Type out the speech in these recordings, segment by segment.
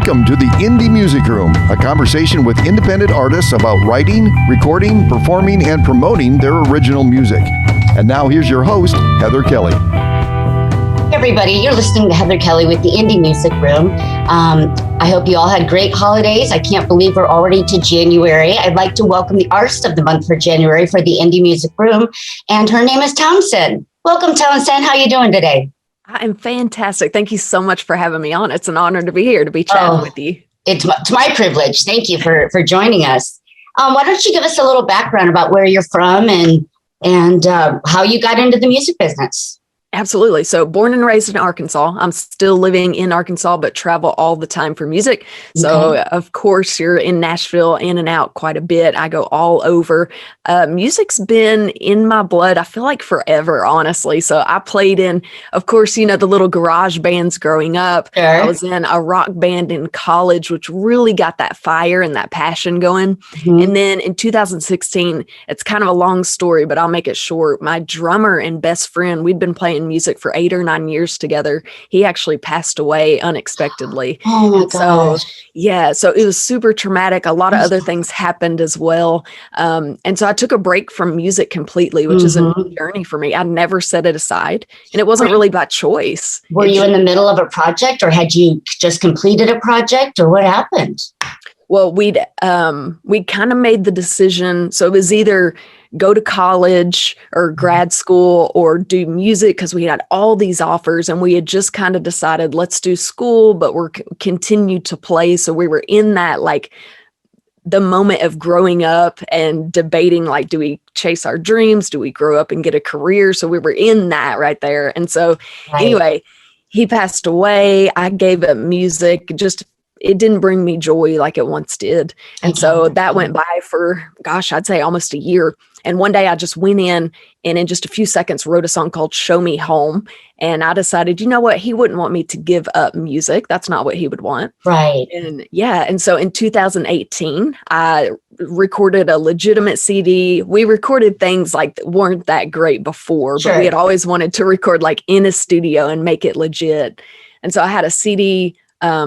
Welcome to the Indie Music Room, a conversation with independent artists about writing, recording, performing, and promoting their original music. And now here's your host, Heather Kelly. Hey everybody, you're listening to Heather Kelly with the Indie Music Room. I hope you all had great holidays. I can't believe we're already to January. I'd like to welcome the artist of the month for January for the Indie Music Room, and her name is Townsend. Welcome, Townsend. How are you doing today? I'm fantastic. Thank you so much for having me on. It's an honor to be here, to be chatting with you. It's my privilege. Thank you for joining us. Why don't you give us a little background about where you're from and how you got into the music business? Absolutely. So born and raised in Arkansas. I'm still living in Arkansas, but travel all the time for music. So of course you're in Nashville, in and out quite a bit. I go all over. Music's been in my blood, I feel like forever, honestly. So I played in, of course, you know, the little garage bands growing up. Sure. I was in a rock band in college, which really got that fire and that passion going. Mm-hmm. And then in 2016, it's kind of a long story, but I'll make it short. My drummer and best friend, we'd been playing music for 8 or 9 years together. He actually passed away unexpectedly. Oh my gosh. So it was super traumatic. A lot of other things happened as well. And so I took a break from music completely, which is a new journey for me. I never set it aside, and it wasn't really by choice. Were you in the middle of a project, or had you just completed a project, or what happened? Well, we kind of made the decision. So it was either go to college or grad school or do music, because we had all these offers, and we had just kind of decided, let's do school, but we're continue to play. So we were in that, like, the moment of growing up and debating, like, do we chase our dreams? Do we grow up and get a career? So we were in that right there. And so anyway, he passed away. I gave up music. It didn't bring me joy like it once did. And so that went by for, gosh, I'd say almost a year. And one day I just went in and in just a few seconds wrote a song called Show Me Home. And I decided, you know what? He wouldn't want me to give up music. That's not what he would want. Right. And so in 2018, I recorded a legitimate CD. We recorded things like that weren't that great before, but we had always wanted to record like in a studio and make it legit. And so I had a CD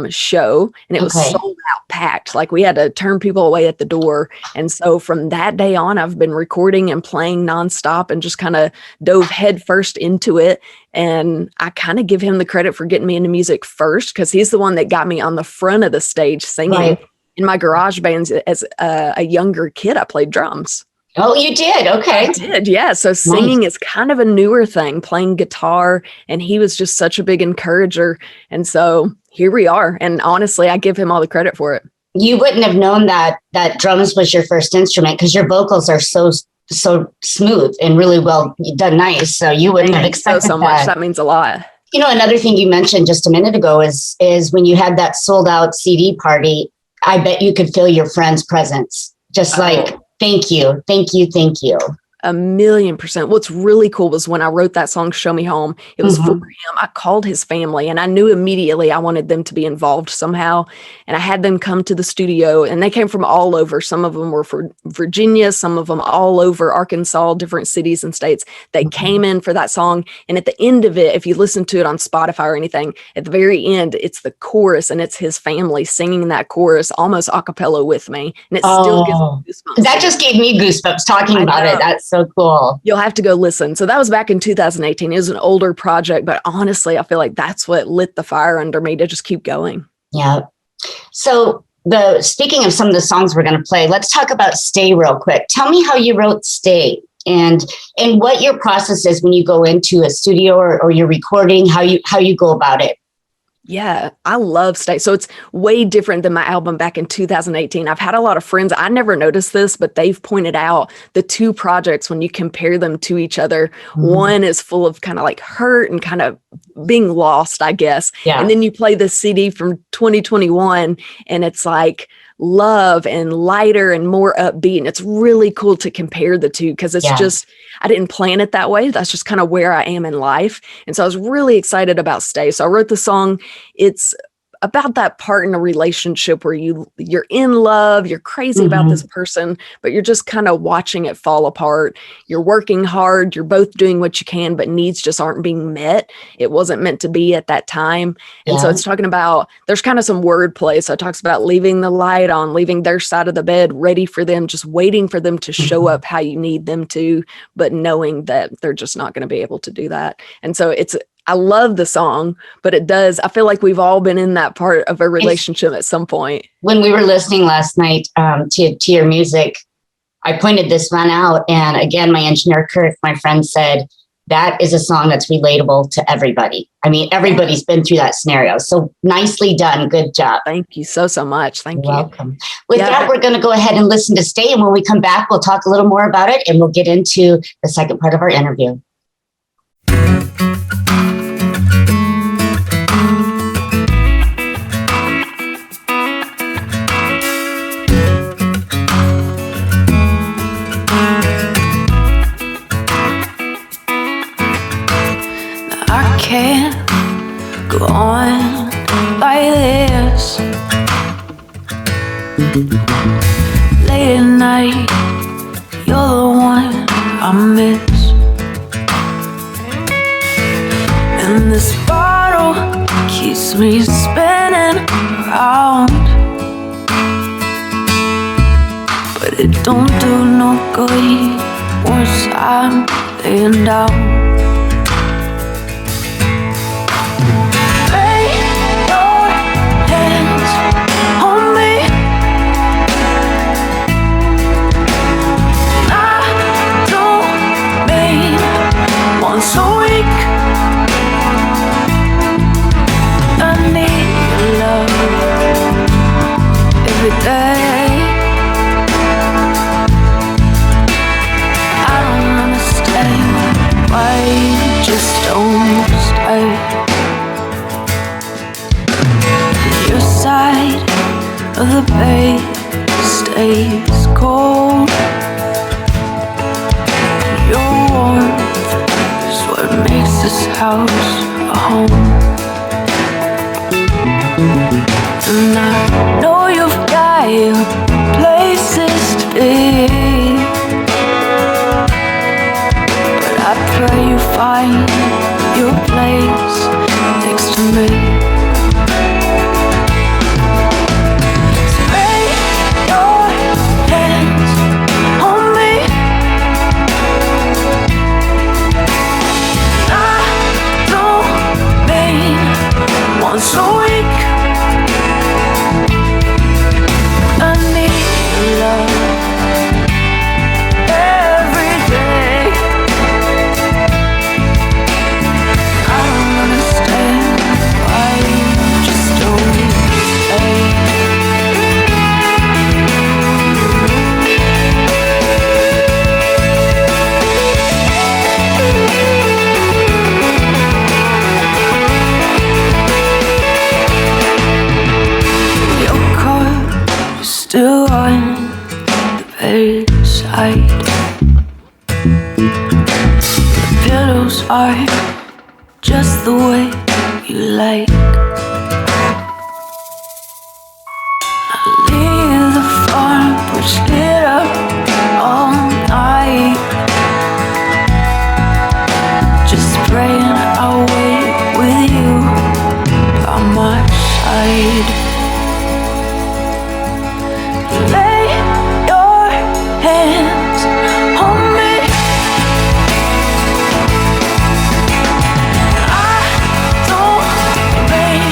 show, and it was sold out, packed. Like, we had to turn people away at the door. And so from that day on, I've been recording and playing nonstop and just kind of dove headfirst into it. And I kind of give him the credit for getting me into music first, because he's the one that got me on the front of the stage singing. Right. In my garage bands as a younger kid, I played drums. Oh, you did? Okay. I did, yeah. So singing is kind of a newer thing, playing guitar, and he was just such a big encourager. And so here we are. And honestly, I give him all the credit for it. You wouldn't have known that drums was your first instrument, because your vocals are so smooth and really well done, nice. So you wouldn't have expected so much. That means a lot. You know, another thing you mentioned just a minute ago is when you had that sold out CD party, I bet you could feel your friends' presence. Just like, thank you, thank you, thank you. 1,000,000%. What's really cool was when I wrote that song, Show Me Home, it was for him. I called his family, and I knew immediately I wanted them to be involved somehow. And I had them come to the studio, and they came from all over. Some of them were from Virginia, some of them all over Arkansas, different cities and states. They came in for that song. And at the end of it, if you listen to it on Spotify or anything, at the very end, it's the chorus, and it's his family singing that chorus almost a cappella with me. And it still gives me goosebumps. That just gave me goosebumps talking about it. That's so cool. You'll have to go listen. So that was back in 2018. It was an older project, but honestly, I feel like that's what lit the fire under me to just keep going. Yeah. So speaking of some of the songs we're going to play, let's talk about Stay real quick. Tell me how you wrote Stay and what your process is when you go into a studio or you're recording, how you go about it. Yeah, I love Stay. So it's way different than my album back in 2018. I've had a lot of friends, I never noticed this, but they've pointed out the two projects, when you compare them to each other, one is full of kind of like hurt and kind of being lost, I guess. Yeah. And then you play the CD from 2021, and it's like love and lighter and more upbeat. And it's really cool to compare the two, because it's just, I didn't plan it that way. That's just kind of where I am in life. And so I was really excited about Stay. So I wrote the song. It's about that part in a relationship where you're in love, you're crazy about this person, but you're just kind of watching it fall apart. You're working hard, you're both doing what you can, but needs just aren't being met. It wasn't meant to be at that time. And so it's talking about, there's kind of some wordplay. So it talks about leaving the light on, leaving their side of the bed ready for them, just waiting for them to show up how you need them to, but knowing that they're just not going to be able to do that. And so I love the song, but I feel like we've all been in that part of a relationship at some point. When we were listening last night to your music, I pointed this one out. And again, my engineer, Kirk, my friend, said, that is a song that's relatable to everybody. I mean, everybody's been through that scenario. So nicely done. Good job. Thank you so much. Thank you. Welcome. With that, we're going to go ahead and listen to Stay. And when we come back, we'll talk a little more about it and we'll get into the second part of our interview. Can't go on like this. Late at night, you're the one I miss. And this bottle keeps me spinning around, but it don't do no good once I'm laying down. So weak, I need your love every day. I don't understand why you just don't stay. Your side of the bed stays cold. Your warmth makes this house a home. And I know you've got your places to be, but I pray you find your place next to me. Spread your hands on me. Once a week, I need your love every day. I don't understand why you just don't stay. Still on the bedside. The pillows are just the way you like. I leave the farm which lit up all night, just praying I'll wait with you by my side. Lay your hands on me. I don't mean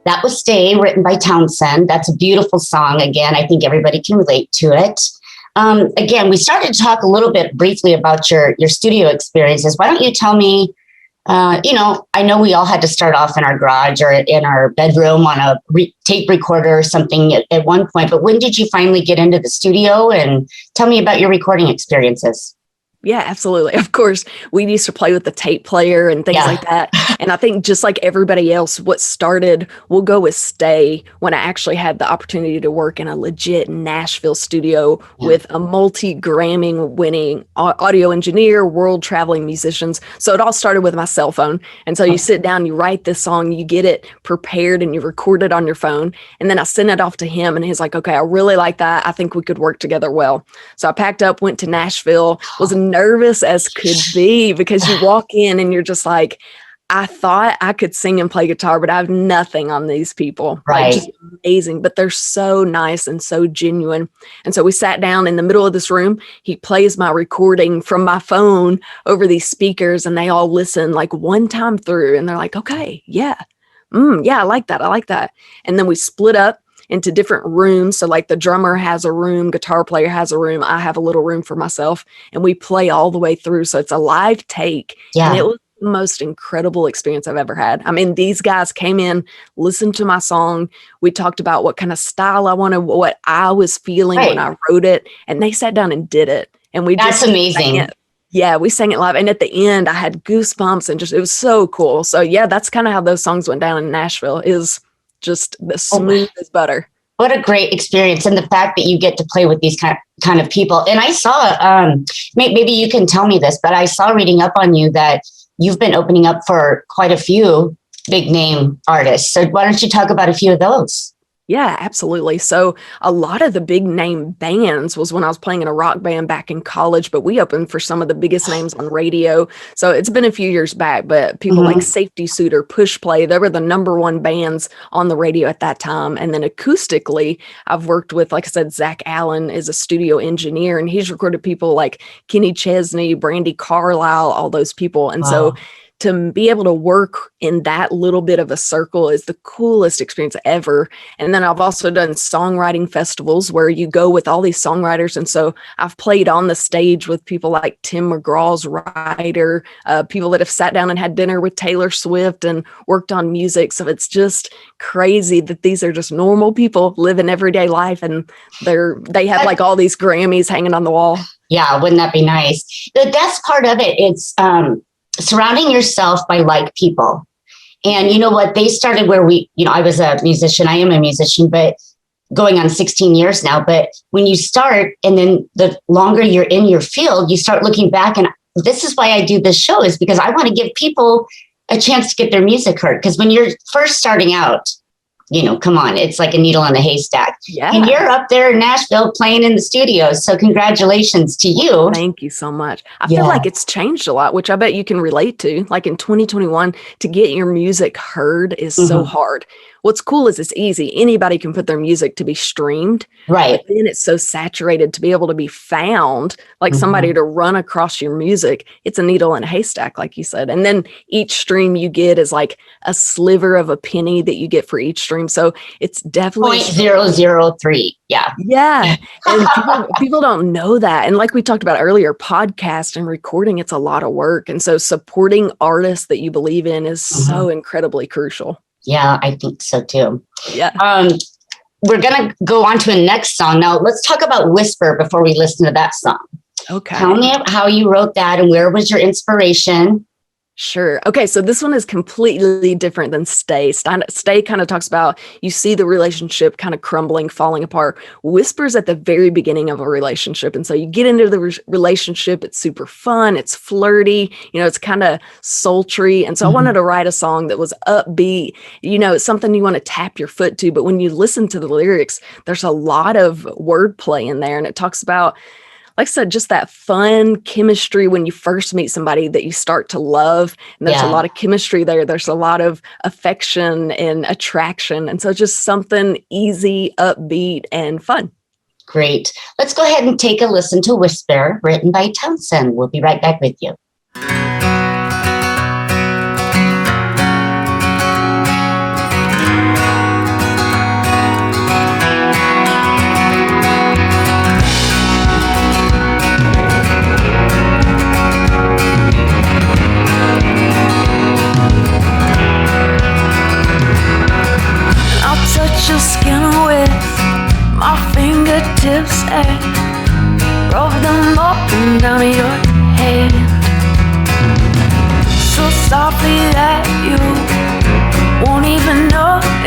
That was Stay, written by Townsend. That's a beautiful song. Again, I think everybody can relate to it. Again, we started to talk a little bit briefly about your studio experiences. Why don't you tell me, I know we all had to start off in our garage or in our bedroom on a tape recorder or something at one point, but when did you finally get into the studio? And tell me about your recording experiences. Yeah, absolutely. Of course, we used to play with the tape player and things like that. And I think just like everybody else, what started, we'll go with Stay, when I actually had the opportunity to work in a legit Nashville studio with a multi-Grammy winning audio engineer, world traveling musicians. So it all started with my cell phone. And so you sit down, you write this song, you get it prepared and you record it on your phone. And then I sent it off to him and he's like, okay, I really like that. I think we could work together well. So I packed up, went to Nashville, was nervous as could be, because you walk in and you're just like, I thought I could sing and play guitar, but I have nothing on these people. Right. Like, just amazing, but they're so nice and so genuine. And so we sat down in the middle of this room. He plays my recording from my phone over these speakers and they all listen like one time through and they're like, okay, yeah, I like that. I like that. And then we split up into different rooms. So like the drummer has a room, guitar player has a room, I have a little room for myself, and we play all the way through. So it's a live take. Yeah. And it was the most incredible experience I've ever had. I mean, these guys came in, listened to my song. We talked about what kind of style I wanted, what I was feeling when I wrote it, and they sat down and did it. And That's amazing. Yeah, we sang it live. And at the end, I had goosebumps and it was so cool. So yeah, that's kind of how those songs went down in Nashville, is just the smooth as butter. What a great experience. And the fact that you get to play with these kind of people. And I saw, maybe you can tell me this, but I saw reading up on you that you've been opening up for quite a few big name artists. So why don't you talk about a few of those? Yeah, absolutely. So a lot of the big name bands was when I was playing in a rock band back in college, but we opened for some of the biggest names on radio. So it's been a few years back, but people like Safety Suitor, Push Play, they were the number one bands on the radio at that time. And then acoustically, I've worked with, like I said, Zach Allen is a studio engineer, and he's recorded people like Kenny Chesney, Brandy Carlisle, all those people. And so to be able to work in that little bit of a circle is the coolest experience ever. And then I've also done songwriting festivals where you go with all these songwriters. And so I've played on the stage with people like Tim McGraw's writer, people that have sat down and had dinner with Taylor Swift and worked on music. So it's just crazy that these are just normal people living everyday life, and they have like all these Grammys hanging on the wall. Yeah, wouldn't that be nice? That's part of it. It's surrounding yourself by like people. And you know what? They started where I was a musician. I am a musician, but going on 16 years now. But when you start, and then the longer you're in your field, you start looking back. And this is why I do this show, is because I want to give people a chance to get their music heard. Because when you're first starting out, come on, it's like a needle in a haystack. Yeah. And you're up there in Nashville playing in the studios. So congratulations to you. Thank you so much. I feel like it's changed a lot, which I bet you can relate to. Like in 2021, to get your music heard is so hard. What's cool is it's easy. Anybody can put their music to be streamed. Right. But then it's so saturated to be able to be found, like somebody to run across your music. It's a needle in a haystack, like you said. And then each stream you get is like a sliver of a penny that you get for each stream. So it's definitely 0.003. Yeah. Yeah. And people don't know that. And like we talked about earlier, podcast and recording, it's a lot of work. And so supporting artists that you believe in is so incredibly crucial. Yeah, I think so too. Yeah. We're going to go on to a next song. Now, let's talk about Whisper before we listen to that song. Okay. Tell me how you wrote that and where was your inspiration? Sure. Okay. So this one is completely different than Stay. Stay kind of talks about, you see the relationship kind of crumbling, falling apart. Whisper's at the very beginning of a relationship. And so you get into the relationship. It's super fun. It's flirty. It's kind of sultry. And so I wanted to write a song that was upbeat. It's something you want to tap your foot to. But when you listen to the lyrics, there's a lot of wordplay in there. And it talks about, like I said, just that fun chemistry when you first meet somebody that you start to love. And there's a lot of chemistry there. There's a lot of affection and attraction. And so just something easy, upbeat, and fun. Great. Let's go ahead and take a listen to Whisper, written by Townsend. We'll be right back with you.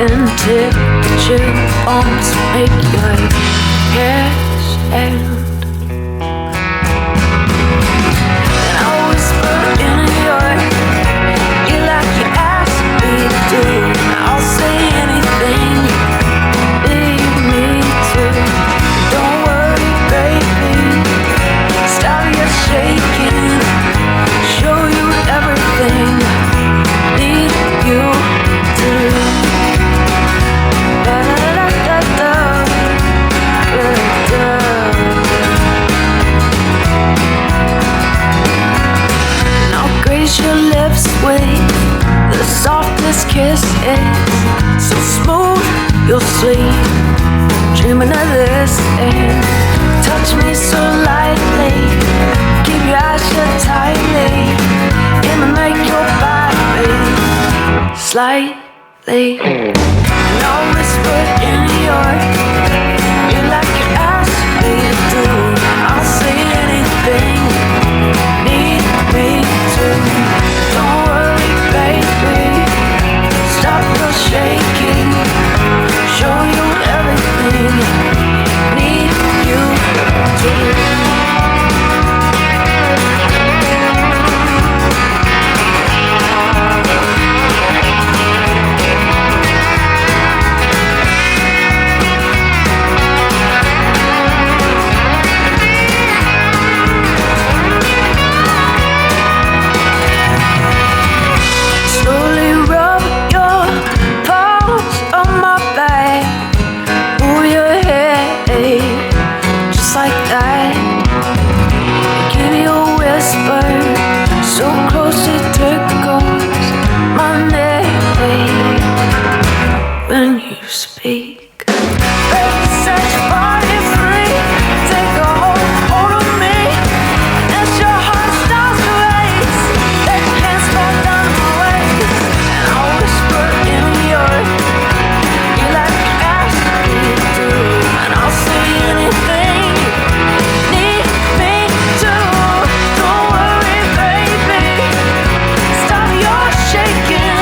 and tip that you want to make your hair stand. And I'll whisper in your ear like you asked me to do. I'll say anything you need me to. Don't worry, baby, stop your shaking. Show you everything I need you to. And I'll graze your lips with the softest kisses, so smooth you'll sleep, dreaming of this. And touch me so lightly, keep your eyes shut tightly, and make your body slightly. And I'll whisper in your ear like you asked me to do. I'll say anything you need me to. Don't worry, baby, stop your shaking. Show you everything I need you to. Slowly rub your palms on my back, move your head just like that. Give you a whisper so close it tickles my neck when you speak. Baby, set your body free, take a hold of me as your heart starts to race. Let your hands fall down my waist, and I'll whisper in your ear like you asked me to. And I'll say anything you need me to. Don't worry, baby, stop your shaking.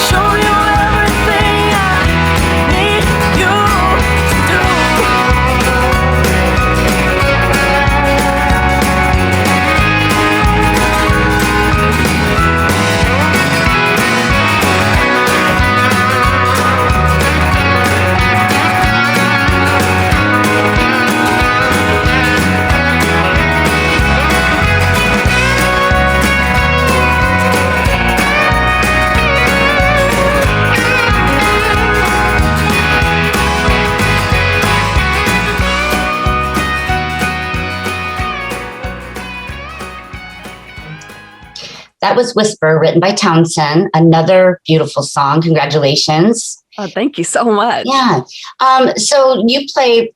Show you everything I need you to do. That was Whisper, written by Townsend. Another beautiful song. Congratulations. Oh, thank you so much. Yeah. So you play,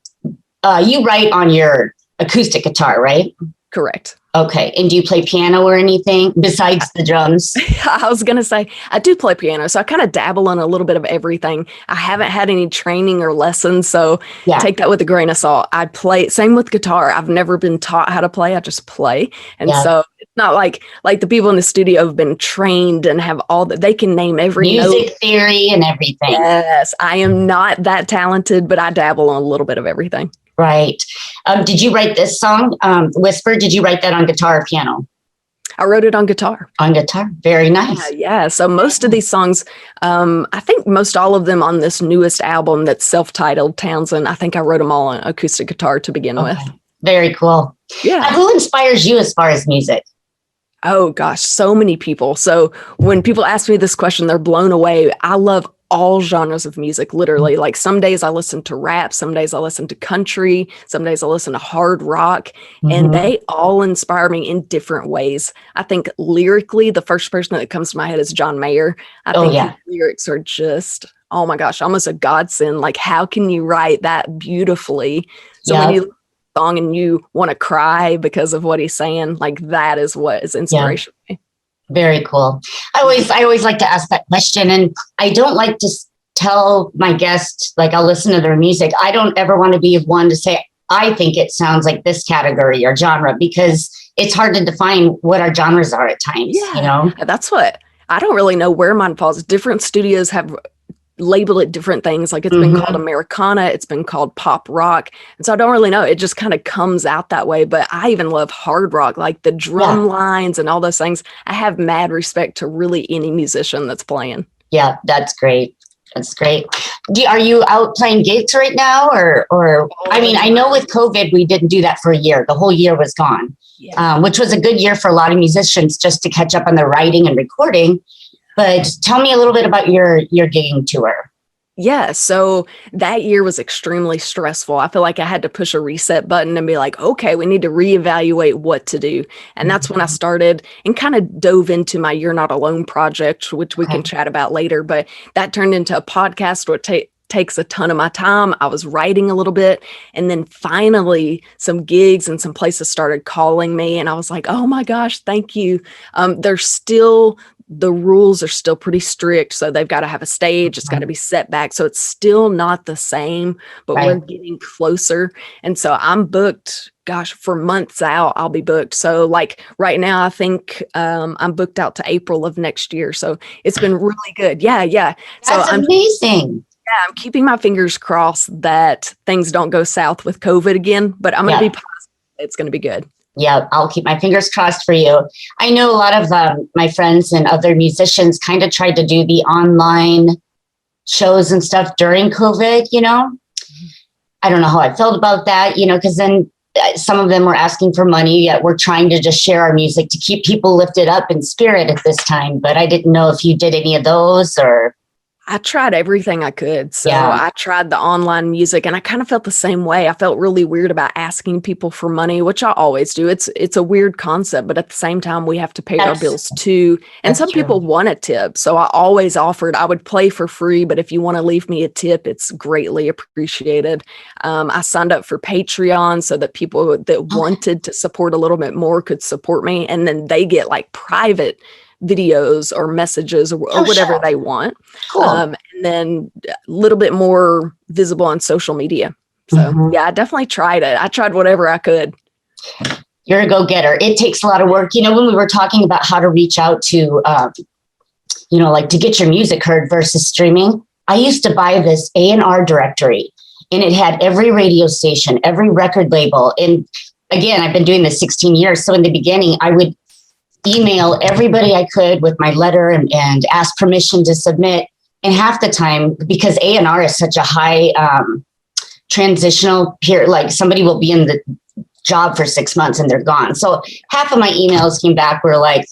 you write on your acoustic guitar, right? Correct. Okay. And do you play piano or anything besides the drums? I was going to say, I do play piano, so I kind of dabble in a little bit of everything. I haven't had any training or lessons, so take that with a grain of salt. I play, same with guitar. I've never been taught how to play. I just play. And so it's not like the people in the studio have been trained and have all that. They can name every music theory and everything. Yes, I am not that talented, but I dabble in a little bit of everything. Right. Did you write this song, Whisper? Did you write that on guitar or piano? I wrote it on guitar. On guitar. Very nice. Yeah. So most of these songs, I think most all of them on this newest album that's self-titled Townsend, I think I wrote them all on acoustic guitar to begin with. Very cool. Yeah. Who inspires you as far as music? Oh gosh, so many people. So when people ask me this question, they're blown away. I love all genres of music, literally. Like some days I listen to rap, some days I listen to country, some days I listen to hard rock, and they all inspire me in different ways. I think lyrically, the first person that comes to my head is John Mayer. I think his lyrics are just, oh my gosh, almost a godsend. Like, how can you write that beautifully? So when you song and you want to cry because of what he's saying, like that is what is inspiration for me. Very cool. I always like to ask that question, and I don't like to tell my guests, like, I'll listen to their music. I don't ever want to be one to say, I think it sounds like this category or genre, because it's hard to define what our genres are at times. Yeah, you know, that's what I don't really know where mine falls. Different studios have label it different things. Like it's been called Americana, it's been called pop rock. And so I don't really know. It just kind of comes out that way. But I even love hard rock, like the drum lines and all those things. I have mad respect to really any musician that's playing. Yeah, that's great. That's great. Are you out playing gigs right now? Or I mean, I know with COVID, we didn't do that for a year. The whole year was gone, which was a good year for a lot of musicians just to catch up on their writing and recording. But tell me a little bit about your gigging tour. Yeah, so that year was extremely stressful. I feel like I had to push a reset button and be like, okay, we need to reevaluate what to do. And that's when I started and kind of dove into my You're Not Alone project, which we can chat about later. But that turned into a podcast which takes a ton of my time. I was writing a little bit. And then finally, some gigs and some places started calling me. And I was like, oh my gosh, thank you. The rules are still pretty strict. So they've got to have a stage. It's got to be set back. So it's still not the same, but we're getting closer. And so I'm booked, for months out, I'll be booked. So like right now, I think I'm booked out to April of next year. So it's been really good. Yeah. That's amazing. Yeah, I'm keeping my fingers crossed that things don't go south with COVID again, but I'm going to be positive it's going to be good. Yeah, I'll keep my fingers crossed for you. I know a lot of my friends and other musicians kind of tried to do the online shows and stuff during COVID, I don't know how I felt about that, because then some of them were asking for money, yet we're trying to just share our music to keep people lifted up in spirit at this time. But I didn't know if you did any of those or... I tried everything I could. So I tried the online music and I kind of felt the same way. I felt really weird about asking people for money, which I always do. It's a weird concept, but at the same time, we have to pay our bills too. And some people want a tip. So I always offered, I would play for free, but if you want to leave me a tip, it's greatly appreciated. I signed up for Patreon so that people that wanted to support a little bit more could support me. And then they get like private videos or messages or whatever they want. Cool. And then a little bit more visible on social media. So I definitely tried it. I tried whatever I could. You're a go-getter. It takes a lot of work. When we were talking about how to reach out to, like to get your music heard versus streaming, I used to buy this A&R directory and it had every radio station, every record label. And again, I've been doing this 16 years. So in the beginning, I would email everybody I could with my letter and ask permission to submit. And half the time, because A&R is such a high transitional period, like somebody will be in the job for 6 months and they're gone. So half of my emails came back were like,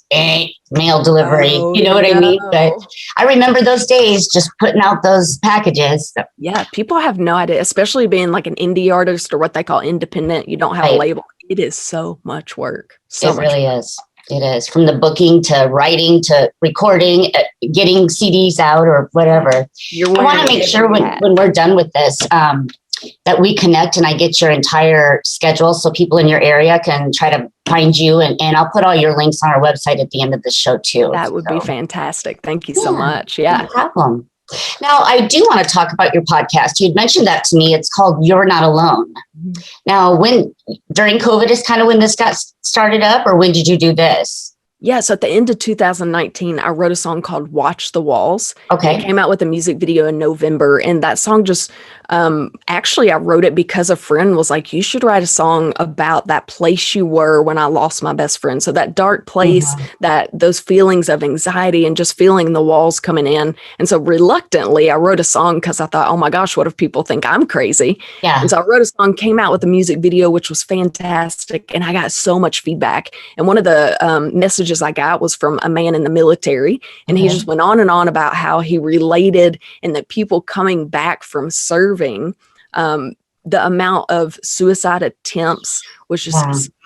mail delivery, you know what I mean? But I remember those days just putting out those packages. Yeah, people have no idea, especially being like an indie artist or what they call independent. You don't have a label. It is so much work. It really is. It is, from the booking to writing to recording, getting CDs out or whatever. I want to make sure when we're done with this, that we connect and I get your entire schedule so people in your area can try to find you. And I'll put all your links on our website at the end of the show too. That would be fantastic. Thank you so much. Yeah. No problem. Now, I do want to talk about your podcast. You'd mentioned that to me. It's called You're Not Alone. Now, during COVID is kind of when this got started up, or when did you do this? Yeah, so at the end of 2019, I wrote a song called Watch the Walls. Okay. I came out with a music video in November, and that song just, actually, I wrote it because a friend was like, you should write a song about that place you were when I lost my best friend. So that dark place, those feelings of anxiety and just feeling the walls coming in. And so reluctantly, I wrote a song because I thought, oh my gosh, what if people think I'm crazy? Yeah. And so I wrote a song, came out with a music video, which was fantastic. And I got so much feedback. And one of the messages I got was from a man in the military, and he just went on and on about how he related and that people coming back from serving, the amount of suicide attempts was just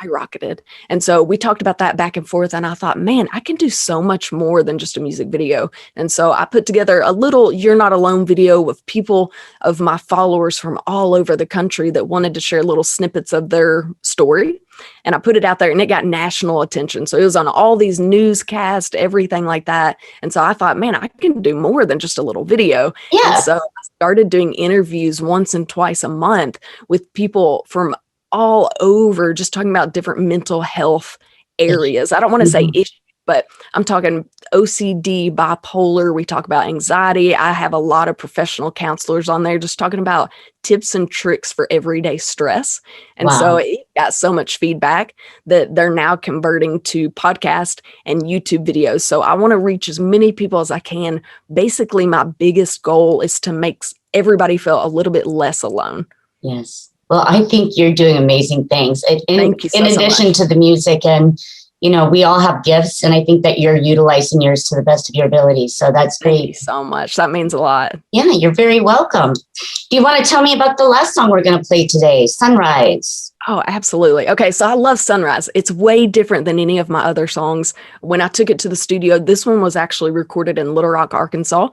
skyrocketed. And so we talked about that back and forth, and I thought, man, I can do so much more than just a music video. And so I put together a little You're Not Alone video with people of my followers from all over the country that wanted to share little snippets of their story. And I put it out there and it got national attention. So it was on all these newscasts, everything like that. And so I thought, man, I can do more than just a little video. Yeah. And so I started doing interviews once and twice a month with people from all over, just talking about different mental health areas. I don't want to say issues, but I'm talking OCD, bipolar. We talk about anxiety. I have a lot of professional counselors on there just talking about tips and tricks for everyday stress. And so Wow. it got so much feedback that they're now converting to podcast and YouTube videos. So I want to reach as many people as I can. Basically, my biggest goal is to make everybody feel a little bit less alone. Yes. Well, I think you're doing amazing things. Thank you In addition much. to the music, and we all have gifts, and I think that you're utilizing yours to the best of your ability. So that's Thank you great. so much. That means a lot. Yeah, you're very welcome. Do you want to tell me about the last song we're going to play today, Sunrise? Oh, absolutely. Okay, so I love Sunrise. It's way different than any of my other songs. When I took it to the studio, this one was actually recorded in Little Rock, Arkansas,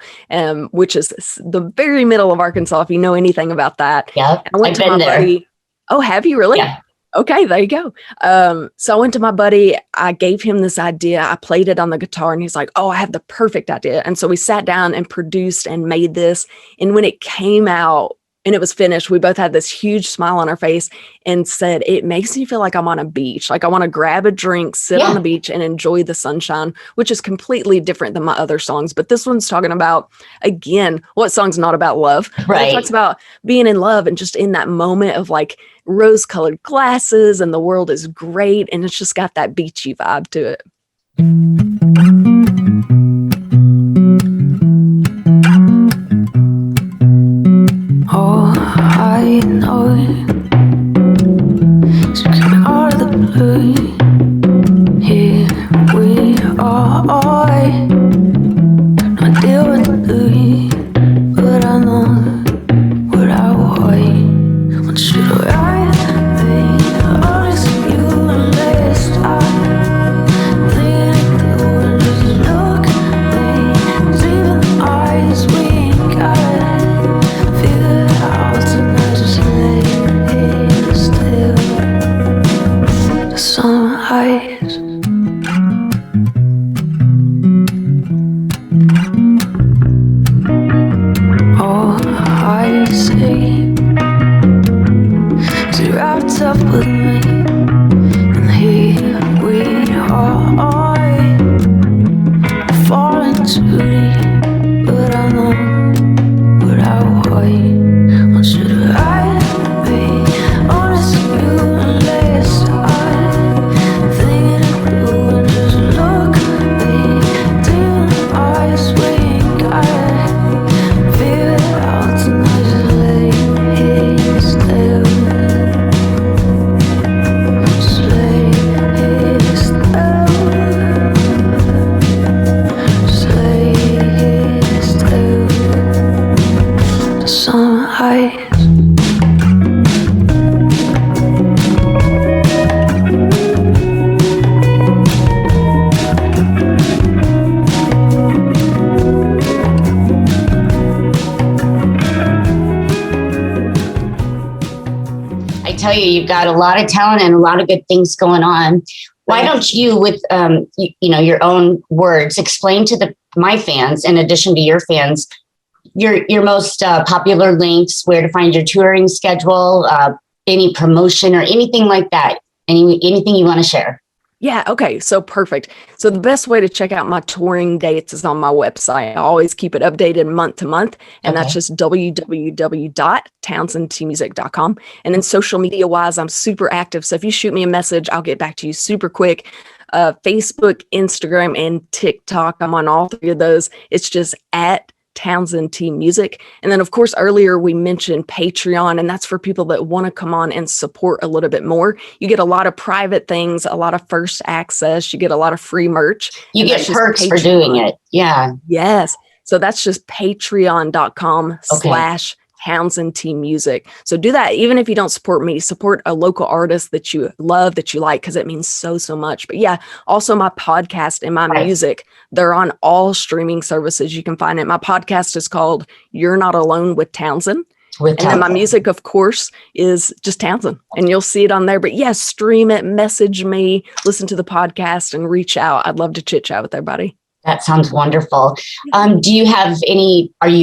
which is the very middle of Arkansas, if you know anything about that. Yep, I went I've to been my there. buddy. Oh, have you really? Yeah. Okay, there you go. So I went to my buddy. I gave him this idea. I played it on the guitar and he's like, oh, I have the perfect idea. And so we sat down and produced and made this. And when it came out and it was finished, we both had this huge smile on our face and said, it makes me feel like I'm on a beach. Like I want to grab a drink, sit on the beach and enjoy the sunshine, which is completely different than my other songs. But this one's talking about, again, what song's not about love? Right. It talks about being in love and just in that moment of like rose-colored glasses and the world is great. And it's just got that beachy vibe to it. All I know is you come out of the blue. Here we are. No idea what to do, but I know what I want. What should I be? Honest with you and let it stop. Thinking it through and just look at me. Even the eyes we ain't got. Figure it out tonight, just lay still. The sunrise. All I see is you're wrapped up with me, and here we are, falling too deep, but I know what I want. What should I be? Honest with you and let it start. Thinking it through and just look at me. Dim eyes we ain't got. Figure it out tonight, just lay still. Just lay still. Just lay still. The sunrise. I tell you, you've got a lot of talent and a lot of good things going on. Why don't you, with your own words, explain to my fans, in addition to your fans, your most popular links, where to find your touring schedule, any promotion or anything like that, anything you want to share? Yeah. Okay. So perfect. So the best way to check out my touring dates is on my website. I always keep it updated month to month. And that's just www.townsendtmusic.com. And then social media wise, I'm super active. So if you shoot me a message, I'll get back to you super quick. Facebook, Instagram, and TikTok. I'm on all three of those. It's just at Townsend T Music. And then, of course, earlier we mentioned Patreon, and that's for people that want to come on and support a little bit more. You get a lot of private things, a lot of first access. You get a lot of free merch. You get perks for doing it. Yeah. Yes. So that's just patreon.com/Townsend T Music. So do that. Even if you don't support me, support a local artist that you love, that you like, because it means so much. But yeah, also my podcast and my music, they're on all streaming services. You can find it. My podcast is called You're Not Alone with Townsend. And then my music, of course, is just Townsend. And you'll see it on there. But yes, stream it, message me, listen to the podcast, and reach out. I'd love to chit chat with everybody. That sounds wonderful. Do you have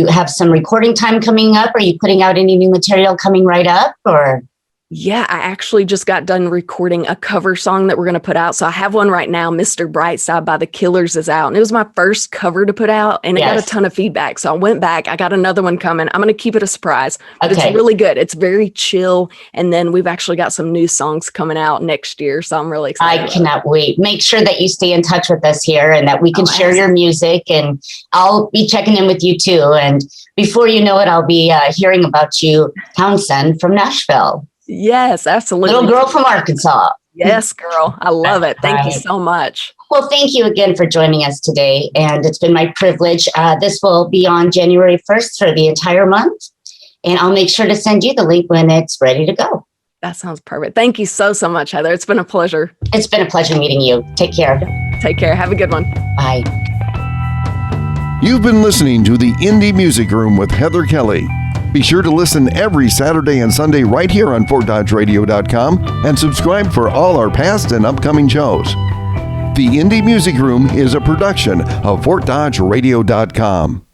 have some recording time coming up? Are you putting out any new material coming right up, or? Yeah, I actually just got done recording a cover song that we're going to put out. So I have one right now, Mr. Brightside by The Killers is out. And it was my first cover to put out and it got a ton of feedback. So I went back, I got another one coming. I'm going to keep it a surprise, but it's really good. It's very chill. And then we've actually got some new songs coming out next year. So I'm really excited. I cannot wait. Make sure that you stay in touch with us here and that we can share your music, and I'll be checking in with you too. And before you know it, I'll be hearing about you, Townsend from Nashville. Yes, absolutely. Little girl from Arkansas. Yes, girl. I love it. Thank you so much. Well, thank you again for joining us today. And it's been my privilege. This will be on January 1st for the entire month. And I'll make sure to send you the link when it's ready to go. That sounds perfect. Thank you so much, Heather. It's been a pleasure. It's been a pleasure meeting you. Take care. Take care. Have a good one. Bye. You've been listening to the Indie Music Room with Heather Kelly. Be sure to listen every Saturday and Sunday right here on FortDodgeRadio.com and subscribe for all our past and upcoming shows. The Indie Music Room is a production of FortDodgeRadio.com.